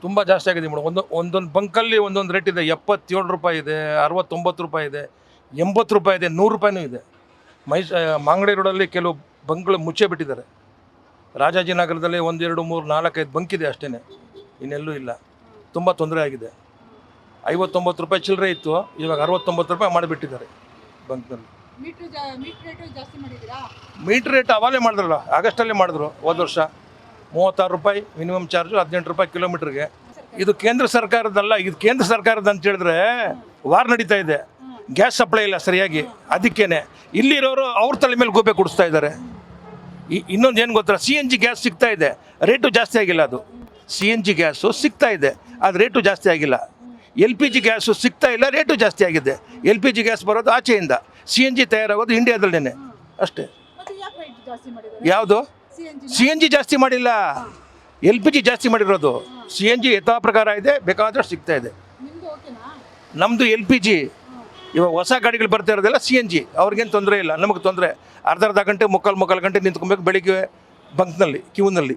ತುಂಬ ಜಾಸ್ತಿ ಆಗಿದೆ ಮೇಡಮ್. ಒಂದೊಂದು ಬಂಕಲ್ಲಿ ಒಂದೊಂದು ರೇಟ್ ಇದೆ. 77 ರೂಪಾಯಿ ಇದೆ, 69 ರೂಪಾಯಿ ಇದೆ, 80 ರೂಪಾಯಿ ಇದೆ, 100 ರೂಪಾಯಿನೂ ಇದೆ. ಮಾಂಗಡಿ ರೋಡಲ್ಲಿ ಕೆಲವು ಬಂಕ್ಗಳು ಮುಚ್ಚೇ ಬಿಟ್ಟಿದ್ದಾರೆ. ರಾಜಾಜಿನಗರದಲ್ಲಿ 1, 2, 3, 4, 5 ಬಂಕ್ ಇದೆ ಅಷ್ಟೇ, ಇನ್ನೆಲ್ಲೂ ಇಲ್ಲ. ತುಂಬ ತೊಂದರೆ ಆಗಿದೆ. 59 ರೂಪಾಯಿ ಚಿಲ್ಲರೆ ಇತ್ತು, ಇವಾಗ 69 ರೂಪಾಯಿ ಮಾಡಿಬಿಟ್ಟಿದ್ದಾರೆ ಬಂಕ್ನಲ್ಲಿ. ಮೀಟ್ರ್ ರೇಟ್ ಅವಾಗಲೇ ಮಾಡಿದ್ರಲ್ಲ, ಆಗಸ್ಟಲ್ಲೇ ಮಾಡಿದ್ರು. ಹೋದ ವರ್ಷ 36 ರೂಪಾಯಿ ಮಿನಿಮಮ್ ಚಾರ್ಜು, 18 ರೂಪಾಯಿ ಕಿಲೋಮೀಟ್ರಿಗೆ. ಇದು ಕೇಂದ್ರ ಸರ್ಕಾರದಲ್ಲ, ಇದು ಕೇಂದ್ರ ಸರ್ಕಾರದ ಅಂತ ಹೇಳಿದ್ರೆ ವಾರ್ ನಡೀತಾ ಇದೆ. ಗ್ಯಾಸ್ ಸಪ್ಲೈ ಇಲ್ಲ ಸರಿಯಾಗಿ, ಅದಕ್ಕೇನೆ ಇಲ್ಲಿರೋರು ಅವ್ರ ತಲೆ ಮೇಲೆ ಗೋಪೆ ಕೊಡಿಸ್ತಾ ಇದ್ದಾರೆ. ಇನ್ನೊಂದು ಏನು ಗೊತ್ತಾ, CNG ಗ್ಯಾಸ್ ಸಿಗ್ತಾ ಇದೆ, ರೇಟು ಜಾಸ್ತಿ ಆಗಿಲ್ಲ. ಅದು CNG ಗ್ಯಾಸು ಸಿಗ್ತಾ ಇದೆ, ಅದು ರೇಟು ಜಾಸ್ತಿ ಆಗಿಲ್ಲ. LPG ಗ್ಯಾಸು ಸಿಗ್ತಾ ಇಲ್ಲ, ರೇಟು ಜಾಸ್ತಿ ಆಗಿದೆ. LPG ಗ್ಯಾಸ್ ಬರೋದು ಆಚೆಯಿಂದ, CNG ತಯಾರಾಗೋದು ಇಂಡಿಯಾದಲ್ಲೇ ಅಷ್ಟೇ. ಯಾವುದು CNG ಜಾಸ್ತಿ ಮಾಡಿಲ್ಲ, LPG ಜಾಸ್ತಿ ಮಾಡಿರೋದು. CNG ಯಥಾ ಪ್ರಕಾರ ಇದೆ, ಬೇಕಾದಷ್ಟು ಸಿಗ್ತಾ ಇದೆ. ನಮ್ಮದು LPG. ಇವಾಗ ಹೊಸ ಗಾಡಿಗಳು ಬರ್ತಾ ಇರೋದೆಲ್ಲ CNG. ಅವ್ರಿಗೇನು ತೊಂದರೆ ಇಲ್ಲ, ನಮಗೆ ತೊಂದರೆ. ಅರ್ಧ ಗಂಟೆ ಮುಕ್ಕಾಲು ಗಂಟೆ ನಿಂತ್ಕೊಬೇಕು ಬೆಳಿಗ್ಗೆ ಬಂಕ್ನಲ್ಲಿ, ಕ್ಯೂನಲ್ಲಿ.